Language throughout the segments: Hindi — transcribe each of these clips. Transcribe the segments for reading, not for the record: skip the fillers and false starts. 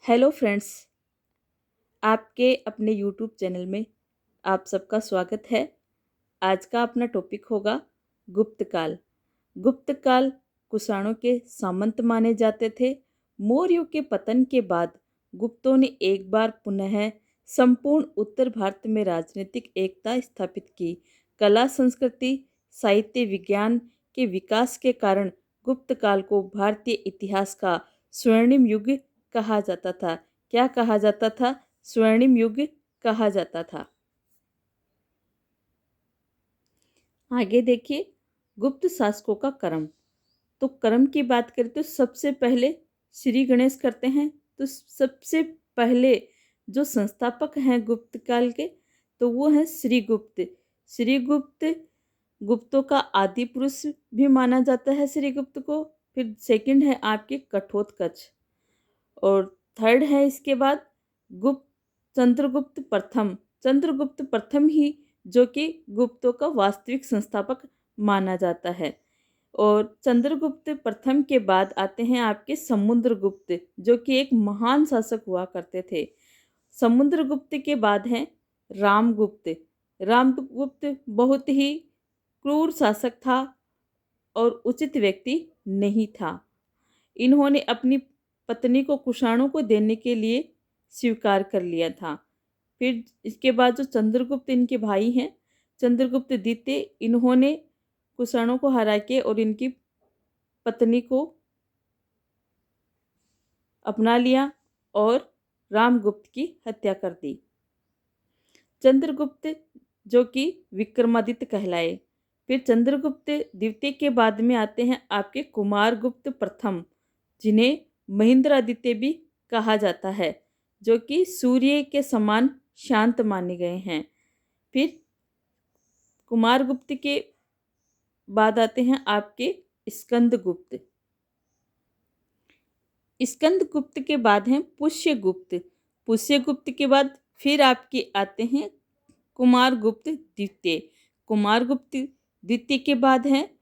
हेलो फ्रेंड्स, आपके अपने यूट्यूब चैनल में आप सबका स्वागत है। आज का अपना टॉपिक होगा गुप्तकाल। गुप्तकाल कुषाणों के सामंत माने जाते थे। मौर्यों के पतन के बाद गुप्तों ने एक बार पुनः संपूर्ण उत्तर भारत में राजनीतिक एकता स्थापित की। कला, संस्कृति, साहित्य, विज्ञान के विकास के कारण गुप्तकाल को भारतीय इतिहास का स्वर्णिम युग कहा जाता था। क्या कहा जाता था? स्वर्णिम युग कहा जाता था। आगे देखिए, गुप्त शासकों का क्रम। तो क्रम की बात करें तो सबसे पहले श्री गणेश करते हैं। तो सबसे पहले जो संस्थापक हैं गुप्त काल के, तो वो हैं श्रीगुप्त। श्रीगुप्त गुप्तों का आदि पुरुष भी माना जाता है श्रीगुप्त को। फिर सेकंड है आपके कठोत्कच, और थर्ड है इसके बाद गुप्त चंद्रगुप्त प्रथम। चंद्रगुप्त प्रथम ही जो कि गुप्तों का वास्तविक संस्थापक माना जाता है। और चंद्रगुप्त प्रथम के बाद आते हैं आपके समुद्रगुप्त, जो कि एक महान शासक हुआ करते थे। समुद्रगुप्त के बाद हैं रामगुप्त। रामगुप्त बहुत ही क्रूर शासक था और उचित व्यक्ति नहीं था। इन्होंने अपनी पत्नी को कुषाणों को देने के लिए स्वीकार कर लिया था। फिर इसके बाद जो चंद्रगुप्त इनके भाई हैं, चंद्रगुप्त द्वितीय, इन्होंने कुषाणों को हरा के और इनकी पत्नी को अपना लिया और रामगुप्त की हत्या कर दी। चंद्रगुप्त जो कि विक्रमादित्य कहलाए। फिर चंद्रगुप्त द्वितीय के बाद में आते हैं आपके कुमारगुप्त प्रथम, जिन्हें महेंद्रादित्य भी कहा जाता है, जो कि सूर्य के समान शांत माने गए हैं। फिर कुमारगुप्त के बाद आते हैं आपके स्कंदगुप्त। स्कंदगुप्त के बाद हैं पुष्यगुप्त। पुष्यगुप्त के बाद फिर आपके आते हैं कुमारगुप्त द्वितीय। कुमारगुप्त द्वितीय के बाद है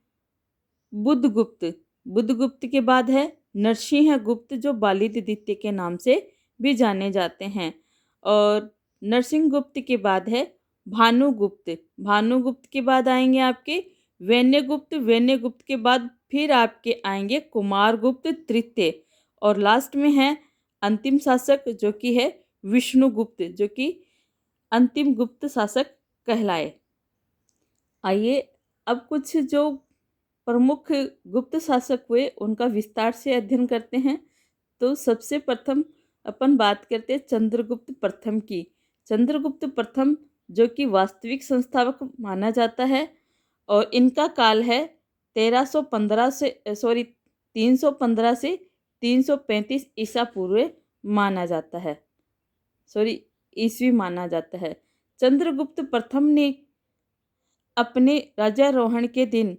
बुधगुप्त। बुधगुप्त के बाद है नरसिंहगुप्त, जो बालिद द्वितीय के नाम से भी जाने जाते हैं। और नरसिंहगुप्त के बाद है भानुगुप्त। भानुगुप्त के बाद आएंगे आपके वैन्यगुप्त। वैन्यगुप्त के बाद फिर आपके आएंगे कुमारगुप्त तृतीय। और लास्ट में है अंतिम शासक, जो कि है विष्णुगुप्त, जो कि अंतिम गुप्त शासक कहलाए। आइए अब कुछ जो प्रमुख गुप्त शासक हुए उनका विस्तार से अध्ययन करते हैं। तो सबसे प्रथम अपन बात करते हैं चंद्रगुप्त प्रथम की। चंद्रगुप्त प्रथम जो कि वास्तविक संस्थापक माना जाता है, और इनका काल है 315 से 335 ईसा पूर्व माना जाता है। ईस्वी माना जाता है। चंद्रगुप्त प्रथम ने अपने राज्यारोहण के दिन,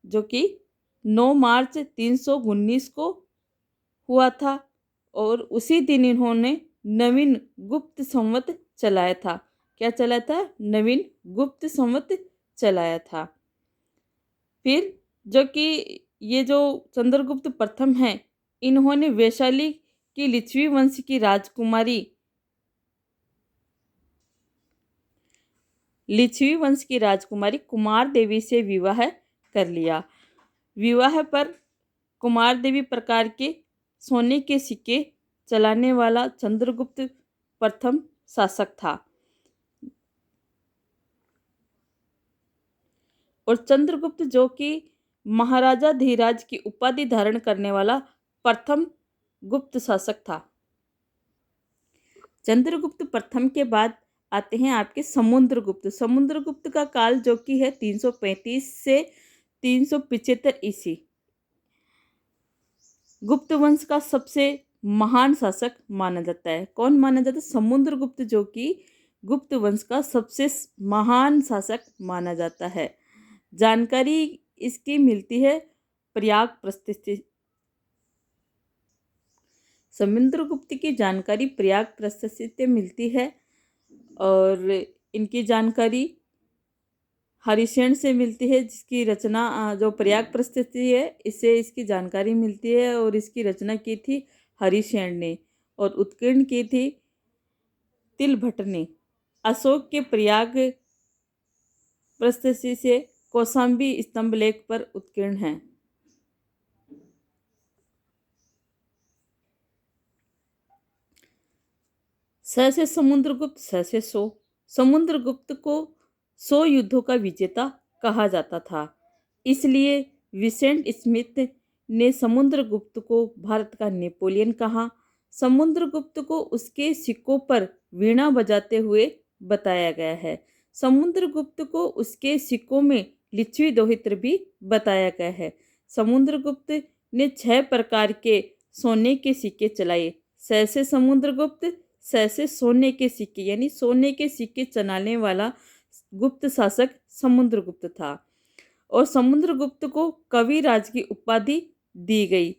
जो कि 9 मार्च 319 को हुआ था, और उसी दिन इन्होंने नवीन गुप्त संवत चलाया था। क्या चलाया था? नवीन गुप्त संवत चलाया था। फिर जो कि ये जो चंद्रगुप्त प्रथम हैं, इन्होंने वैशाली की लिच्छवी वंश की राजकुमारी, लिच्छवी वंश की राजकुमारी कुमार देवी से विवाह कर लिया। विवाह पर कुमार देवी प्रकार के सोने के सिक्के चलाने वाला चंद्रगुप्त प्रथम शासक था। और चंद्रगुप्त जो कि महाराजा धीराज की उपाधि धारण करने वाला प्रथम गुप्त शासक था। चंद्रगुप्त प्रथम के बाद आते हैं आपके समुद्रगुप्त। समुद्रगुप्त का काल जो कि है 335 से 375 ईस्वी। गुप्त वंश का सबसे महान शासक माना जाता है। कौन माना जाता है? समुद्रगुप्त, जो कि गुप्त वंश का सबसे महान शासक माना जाता है। जानकारी इसकी मिलती है प्रयाग प्रस्थित। समुद्रगुप्त की जानकारी प्रयाग प्रस्थित से मिलती है, और इनकी जानकारी हरिशेन से मिलती है, जिसकी रचना जो प्रयाग प्रस्थिति है, इससे इसकी जानकारी मिलती है, और इसकी रचना की थी हरिशेन ने। और उत्कीर्ण की थी तिलभट्ट ने। अशोक के प्रयाग प्रस्तुति से कौशाम्बी स्तंभलेख पर उत्कीर्ण है। स से समुद्रगुप्त, स से सो। समुद्रगुप्त को 100 युद्धों का विजेता कहा जाता था। इसलिए विसेंट स्मिथ ने समुद्रगुप्त को भारत का नेपोलियन कहा। समुद्रगुप्त को उसके सिक्कों पर वीणा बजाते हुए बताया गया है। समुद्रगुप्त को उसके सिक्कों में लिच्छवी दोहित्र भी बताया गया है। समुद्रगुप्त ने 6 प्रकार के सोने के सिक्के चलाए। स से समुद्रगुप्त, स से सोने के सिक्के, यानी सोने के सिक्के चलाने वाला गुप्त शासक समुद्रगुप्त था और समुद्रगुप्त को कविराज की उपाधि दी गई।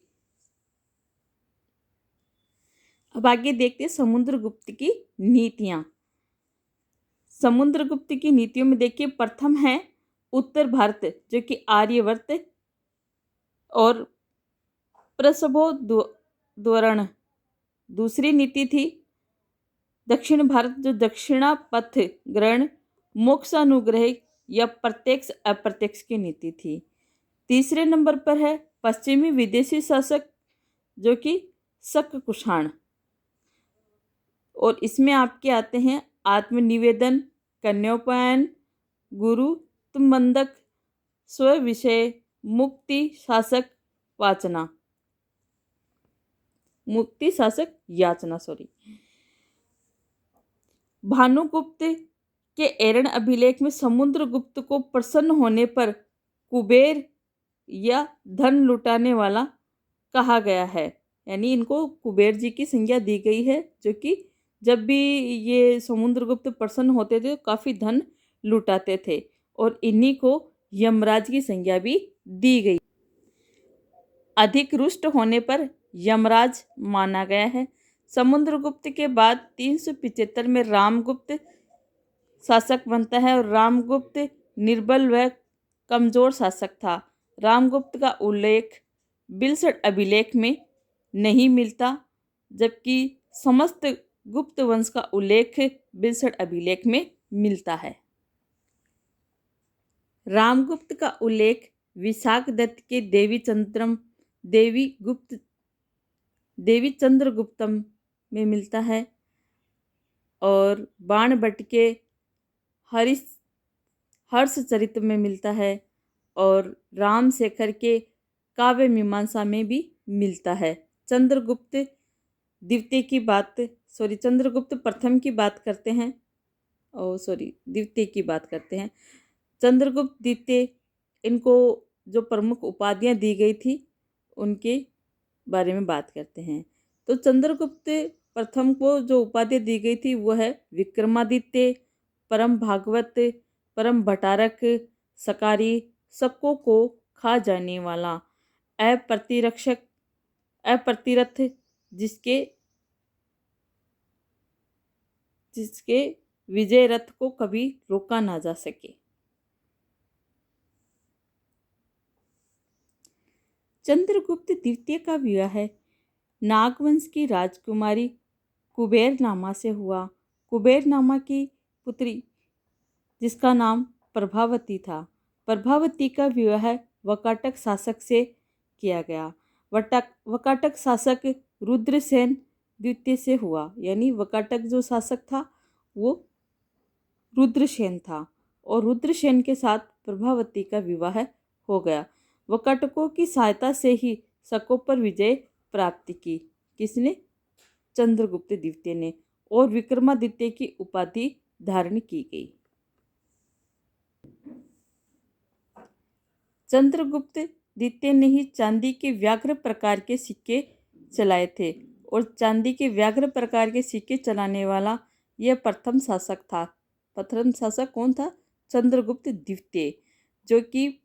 अब आगे देखते हैं समुद्रगुप्त की नीतियां। समुद्रगुप्त की नीतियों में देखिए, प्रथम है उत्तर भारत, जो कि आर्यवर्त और प्रसभो द्वरण। दूसरी नीति थी दक्षिण भारत, जो दक्षिणापथ ग्रहण, मोक्षानुग्रह या प्रत्यक्ष अप्रत्यक्ष की नीति थी। तीसरे नंबर पर है पश्चिमी विदेशी शासक, जो कि शक कुषाण, और इसमें आपके आते हैं आत्मनिवेदन, कन्योपायन, गुरु तुम्बंदक, स्वविषय, मुक्ति शासक वाचना, मुक्ति शासक याचना भानुगुप्त के एरण अभिलेख में समुद्रगुप्त को प्रसन्न होने पर कुबेर या धन लुटाने वाला कहा गया है। यानी इनको कुबेर जी की संज्ञा दी गई है, जो कि जब भी ये समुद्रगुप्त प्रसन्न होते थे तो काफ़ी धन लुटाते थे, और इन्हीं को यमराज की संज्ञा भी दी गई। अधिक रुष्ट होने पर यमराज माना गया है। समुद्रगुप्त के बाद 375 में रामगुप्त शासक बनता है, और रामगुप्त निर्बल व कमजोर शासक था। रामगुप्त का उल्लेख बिलसट अभिलेख में नहीं मिलता, जबकि समस्त गुप्त वंश का उल्लेख बिलसट अभिलेख में मिलता है। रामगुप्त का उल्लेख विशाख दत्त के देवी चंद्रगुप्तम में मिलता है, और बाणभट्ट के हर्ष चरित्र में मिलता है, और रामशेखर के काव्य मीमांसा में भी मिलता है। चंद्रगुप्त प्रथम की बात करते हैं, द्वितीय की बात करते हैं। चंद्रगुप्त द्वितीय, इनको जो प्रमुख उपाधियां दी गई थी उनके बारे में बात करते हैं। तो चंद्रगुप्त प्रथम को जो उपाधि दी गई थी वो है विक्रमादित्य, परम भागवत, परम भटारक, सकारी, सबको को खा जाने वाला, अप्रतिरथ, जिसके विजय रथ को कभी रोका ना जा सके। चंद्रगुप्त द्वितीय का विवाह नागवंश की राजकुमारी कुबेरनामा से हुआ। कुबेरनामा की पुत्री, जिसका नाम प्रभावती था, प्रभावती का विवाह वकाटक शासक से किया गया। वकाटक शासक रुद्रसेन द्वितीय से हुआ। यानी वकाटक जो शासक था वो रुद्रसेन था, और रुद्रसेन के साथ प्रभावती का विवाह हो गया। वकाटकों की सहायता से ही शकों पर विजय प्राप्त की। किसने? चंद्रगुप्त द्वितीय ने, और विक्रमादित्य की उपाधि धारण की गई। चंद्रगुप्त द्वितीय ने ही चांदी के व्याघ्र प्रकार के सिक्के चलाए थे, और चांदी के व्याघ्र प्रकार के सिक्के चलाने वाला यह प्रथम शासक था। प्रथम शासक कौन था? चंद्रगुप्त द्वितीय, जो कि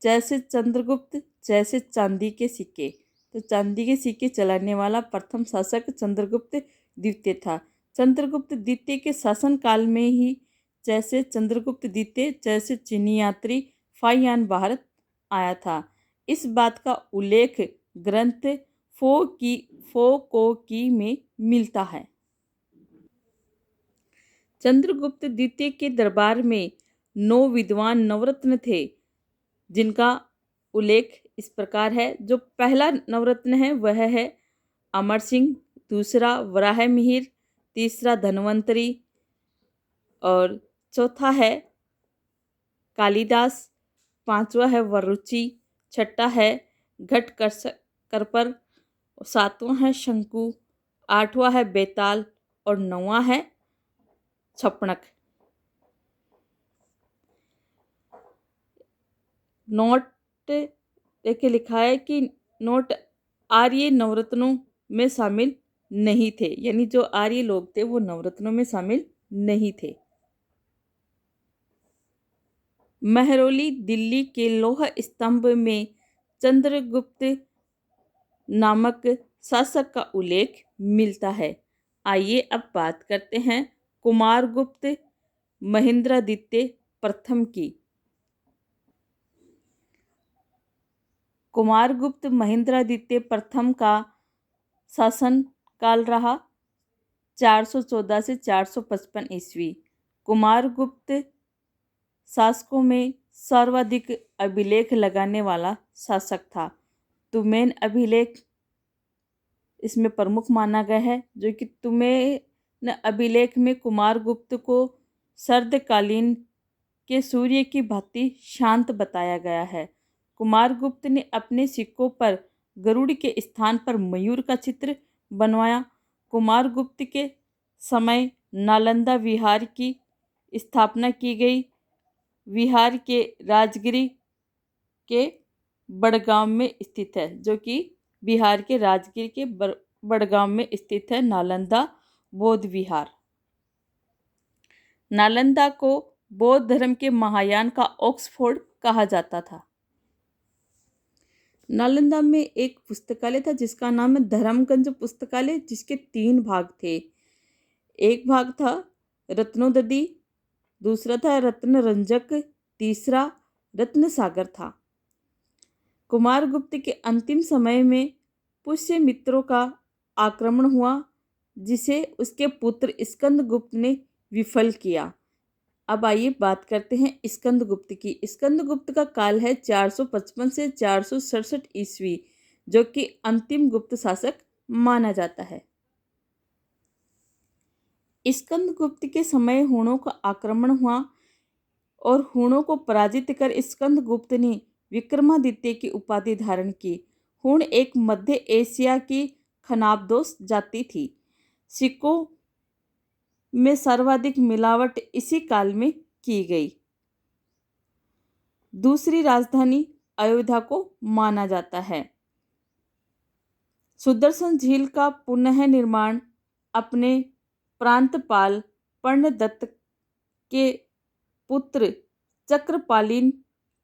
जैसे चंद्रगुप्त जैसे चांदी के सिक्के, तो चांदी के सिक्के चलाने वाला प्रथम शासक चंद्रगुप्त द्वितीय था। चंद्रगुप्त द्वितीय के शासनकाल में ही जैसे चंद्रगुप्त द्वितीय जैसे चीनी यात्री फाहियान भारत आया था। इस बात का उल्लेख ग्रंथ फोकोकी में मिलता है। चंद्रगुप्त द्वितीय के दरबार में 9 विद्वान नवरत्न थे, जिनका उल्लेख इस प्रकार है। जो पहला नवरत्न है वह है अमर सिंह, दूसरा वराहमिहिर, तीसरा धन्वंतरी और चौथा है कालिदास, पांचवा है वरुचि, छठा है घटकर्पर, सातवां है शंकु, आठवां है बेताल और नौवां है छपणक। नोट देखिए लिखा है कि नोट आर्य नवरत्नों में शामिल नहीं थे, यानी जो आर्य लोग थे वो नवरत्नों में शामिल नहीं थे। महरौली दिल्ली के लौह स्तंभ में चंद्रगुप्त नामक शासक का उल्लेख मिलता है। आइए अब बात करते हैं कुमारगुप्त महेंद्रादित्य प्रथम की। कुमारगुप्त महेंद्रादित्य प्रथम का शासन काल रहा 414 से 455 ईस्वी। कुमारगुप्त शासकों में सर्वाधिक अभिलेख लगाने वाला शासक था। तुमेन अभिलेख इसमें प्रमुख माना गया है, जो कि तुमेन अभिलेख में कुमारगुप्त को शरदकालीन के सूर्य की भांति शांत बताया गया है। कुमारगुप्त ने अपने सिक्कों पर गरुड़ के स्थान पर मयूर का चित्र बनवाया। कुमारगुप्त के समय नालंदा विहार की स्थापना की गई। विहार के राजगिरी के बड़गांव में स्थित है, जो कि बिहार के राजगिर के बड़गांव में स्थित है नालंदा बौद्ध विहार। नालंदा को बौद्ध धर्म के महायान का ऑक्सफोर्ड कहा जाता था। नालंदा में एक पुस्तकालय था जिसका नाम है धर्मगंज पुस्तकालय, जिसके 3 भाग थे। एक भाग था रत्नोदधि, दूसरा था रत्नरंजक, तीसरा रत्न सागर था। कुमारगुप्त के अंतिम समय में पुष्यमित्रों का आक्रमण हुआ, जिसे उसके पुत्र स्कंदगुप्त ने विफल किया। अब आइए बात करते हैं स्कंदगुप्त की। स्कंदगुप्त का काल है 455 से 467 ईस्वी, जो कि अंतिम गुप्त शासक माना जाता है। स्कंदगुप्त के समय हूणों का आक्रमण हुआ और हूणों को पराजित कर स्कंदगुप्त ने विक्रमादित्य की उपाधि धारण की। हूण एक मध्य एशिया की खनाबदोश जाति थी। सिक्कों में सर्वाधिक मिलावट इसी काल में की गई। दूसरी राजधानी अयोध्या को माना जाता है। सुदर्शन झील का पुनः निर्माण अपने प्रांतपाल पर्णदत्त के पुत्र चक्रपालीन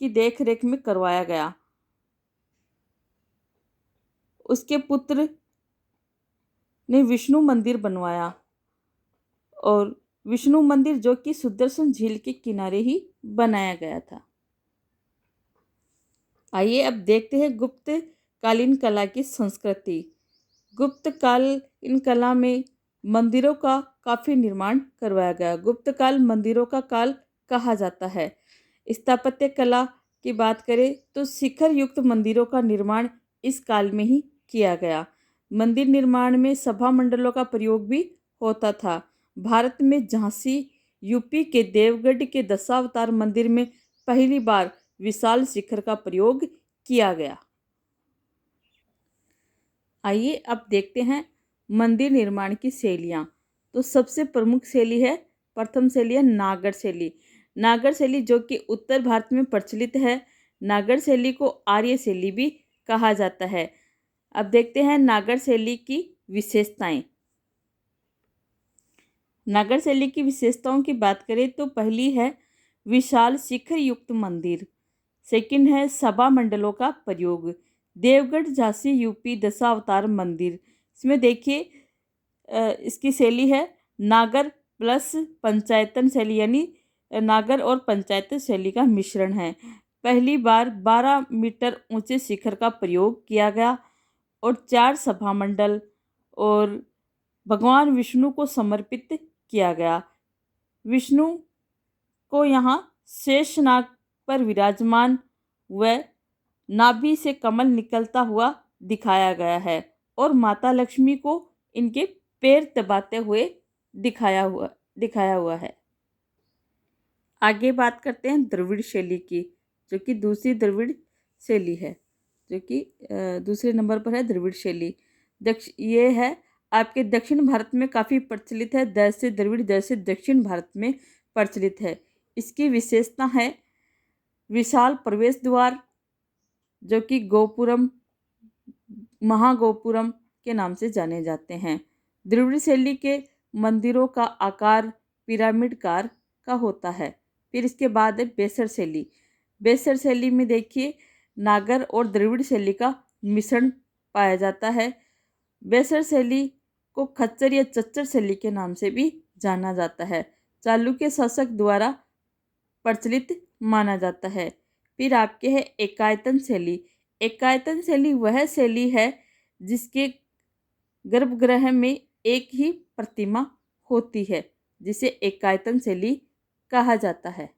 की देखरेख में करवाया गया। उसके पुत्र ने विष्णु मंदिर बनवाया, और विष्णु मंदिर जो कि सुदर्शन झील के किनारे ही बनाया गया था। आइए अब देखते हैं गुप्त कालीन कला की संस्कृति। गुप्त कालीन कला में मंदिरों का काफी निर्माण करवाया गया। गुप्त काल मंदिरों का काल कहा जाता है। स्थापत्य कला की बात करें तो शिखर युक्त मंदिरों का निर्माण इस काल में ही किया गया। मंदिर निर्माण में सभा मंडलों का प्रयोग भी होता था। भारत में झांसी यूपी के देवगढ़ के दशावतार मंदिर में पहली बार विशाल शिखर का प्रयोग किया गया। आइए अब देखते हैं मंदिर निर्माण की शैलियाँ। तो सबसे प्रमुख शैली है, प्रथम शैली है नागर शैली। नागर शैली जो कि उत्तर भारत में प्रचलित है। नागर शैली को आर्य शैली भी कहा जाता है। अब देखते हैं नागर शैली की विशेषताएं। नागर शैली की विशेषताओं की बात करें तो पहली है विशाल शिखर युक्त मंदिर। सेकंड है सभा मंडलों का प्रयोग। देवगढ़ झांसी यूपी दशावतार मंदिर, इसमें देखिए इसकी शैली है नागर प्लस पंचायतन शैली, यानी नागर और पंचायत शैली का मिश्रण है। पहली बार 12 मीटर ऊंचे शिखर का प्रयोग किया गया। और 4 सभा मंडल और भगवान विष्णु को समर्पित किया गया। विष्णु को यहाँ शेषनाग पर विराजमान व नाभि से कमल निकलता हुआ दिखाया गया है और माता लक्ष्मी को इनके पैर दबाते हुए दिखाया हुआ है। आगे बात करते हैं द्रविड़ शैली की, जो कि दूसरी द्रविड़ शैली है, जो कि दूसरे नंबर पर है द्रविड़ शैली। ये है आपके दक्षिण भारत में काफ़ी प्रचलित है। जैसे द्रविड़ जैसे दक्षिण भारत में प्रचलित है। इसकी विशेषता है विशाल प्रवेश द्वार, जो कि गोपुरम महागोपुरम के नाम से जाने जाते हैं। द्रविड़ शैली के मंदिरों का आकार पिरामिडकार का होता है। फिर इसके बाद है बेसर शैली। बेसर शैली में देखिए नागर और द्रविड़ शैली का मिश्रण पाया जाता है। बेसर शैली को खच्चर या चच्चर शैली के नाम से भी जाना जाता है। चालुक्य शासक द्वारा प्रचलित माना जाता है। फिर आपके है एकायतन शैली। एकायतन शैली वह शैली है जिसके गर्भगृह में एक ही प्रतिमा होती है, जिसे एकायतन शैली कहा जाता है।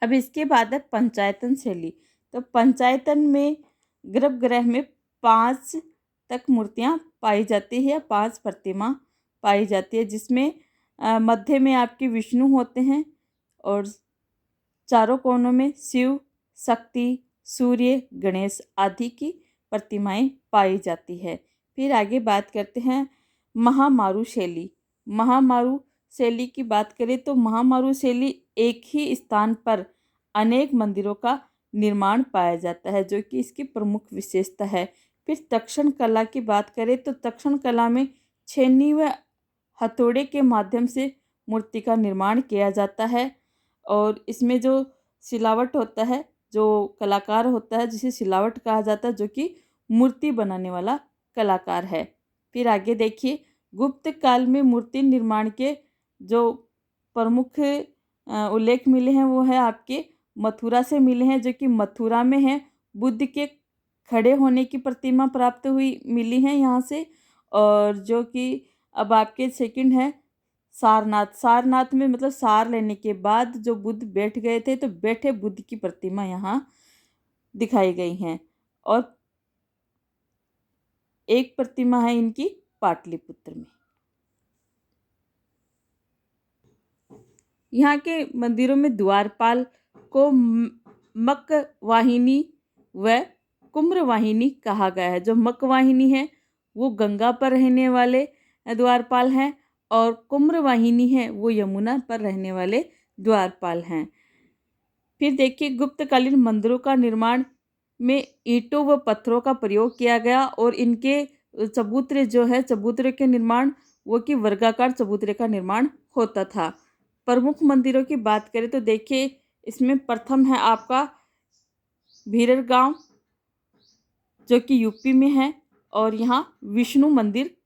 अब इसके बाद है पंचायतन शैली। तो पंचायतन में गर्भगृह में 5 तक मूर्तियां पाई जाती है, 5 प्रतिमा पाई जाती है, जिसमें मध्य में आपके विष्णु होते हैं और चारों कोनों में शिव, शक्ति, सूर्य, गणेश आदि की प्रतिमाएं पाई जाती है। फिर आगे बात करते हैं महामारु शैली। महामारु शैली की बात करें तो महामारु शैली एक ही स्थान पर अनेक मंदिरों का निर्माण पाया जाता है, जो कि इसकी प्रमुख विशेषता है। फिर तक्षण कला की बात करें तो तक्षण कला में छेनी व हथौड़े के माध्यम से मूर्ति का निर्माण किया जाता है और इसमें जो सिलावट होता है, जो कलाकार होता है जिसे सिलावट कहा जाता है, जो कि मूर्ति बनाने वाला कलाकार है। फिर आगे देखिए गुप्त काल में मूर्ति निर्माण के जो प्रमुख उल्लेख मिले हैं वो है आपके मथुरा से मिले हैं, जो कि मथुरा में है। बुद्ध के खड़े होने की प्रतिमा प्राप्त हुई मिली है यहाँ से। और जो कि अब आपके सेकंड है सारनाथ। सारनाथ में मतलब सार लेने के बाद जो बुद्ध बैठ गए थे, तो बैठे बुद्ध की प्रतिमा यहाँ दिखाई गई हैं। और एक प्रतिमा है इनकी पाटलिपुत्र में। यहाँ के मंदिरों में द्वारपाल को मकवाहिनी व कुम्रवाहिनी कहा गया है। जो मकवाहिनी है वो गंगा पर रहने वाले द्वारपाल हैं और कुम्रवाहिनी है वो यमुना पर रहने वाले द्वारपाल हैं। फिर देखिए गुप्तकालीन मंदिरों का निर्माण में ईंटों व पत्थरों का प्रयोग किया गया और इनके चबूतरे जो है, चबूतरे के निर्माण वो कि वर्गाकार चबूतरे का निर्माण होता था। प्रमुख मंदिरों की बात करें तो देखिए इसमें प्रथम है आपका भीरर गांव, जो कि यूपी में है और यहाँ विष्णु मंदिर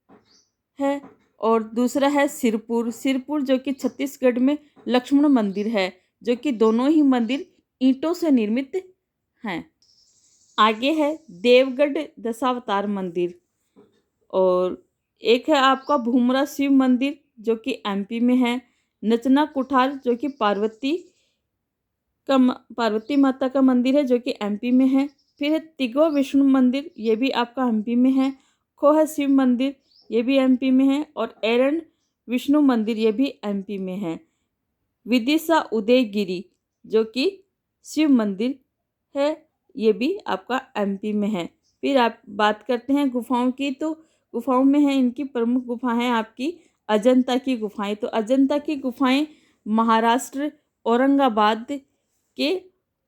है। और दूसरा है सिरपुर। सिरपुर जो कि छत्तीसगढ़ में लक्ष्मण मंदिर है, जो कि दोनों ही मंदिर ईंटों से निर्मित हैं। आगे है देवगढ़ दशावतार मंदिर और एक है आपका भूमरा शिव मंदिर, जो कि एमपी में है। नचना कुठार जो कि पार्वती माता का मंदिर है, जो कि एमपी में है। फिर है तिगवा विष्णु मंदिर, ये भी आपका एमपी में है। खोह शिव मंदिर, ये भी एमपी में है। और एरंड विष्णु मंदिर, ये भी एमपी में है। विदिशा उदयगिरी जो कि शिव मंदिर है, ये भी आपका एमपी में है। फिर आप बात करते हैं गुफाओं की, तो गुफाओं में है इनकी प्रमुख गुफाएं आपकी अजंता की गुफाएं। तो अजंता की गुफाएं महाराष्ट्र औरंगाबाद के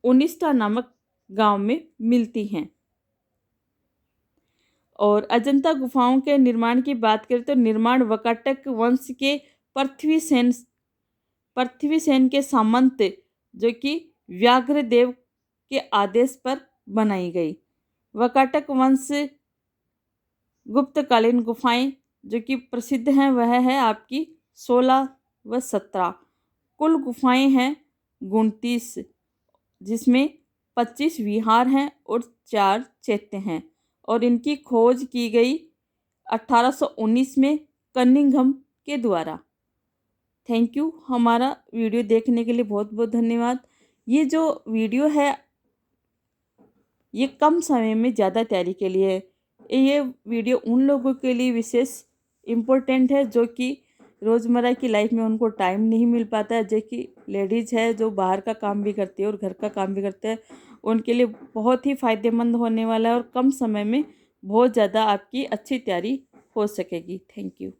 उनिष्ठा नामक गांव में मिलती हैं। और अजंता गुफाओं के निर्माण की बात करें तो निर्माण वकाटक वंश के पृथ्वी सेन के सामंत जो कि व्याघ्रदेव के आदेश पर बनाई गई। वकाटक वंश गुप्तकालीन गुफाएं जो कि प्रसिद्ध हैं वह है आपकी 16 व 17। कुल गुफाएं हैं 29, जिसमें 25 विहार हैं और 4 चैत्य हैं। और इनकी खोज की गई 1819 में कनिंघम के द्वारा। Thank you. हमारा वीडियो देखने के लिए बहुत बहुत धन्यवाद। ये जो वीडियो है ये कम समय में ज़्यादा तैयारी के लिए है। ये वीडियो उन लोगों के लिए विशेष इम्पोर्टेंट है जो कि रोज़मर्रा की लाइफ में उनको टाइम नहीं मिल पाता है, जो कि लेडीज़ है जो बाहर का काम भी करती है और घर का काम भी करते हैं, उनके लिए बहुत ही फ़ायदेमंद होने वाला है और कम समय में बहुत ज़्यादा आपकी अच्छी तैयारी हो सकेगी। Thank you.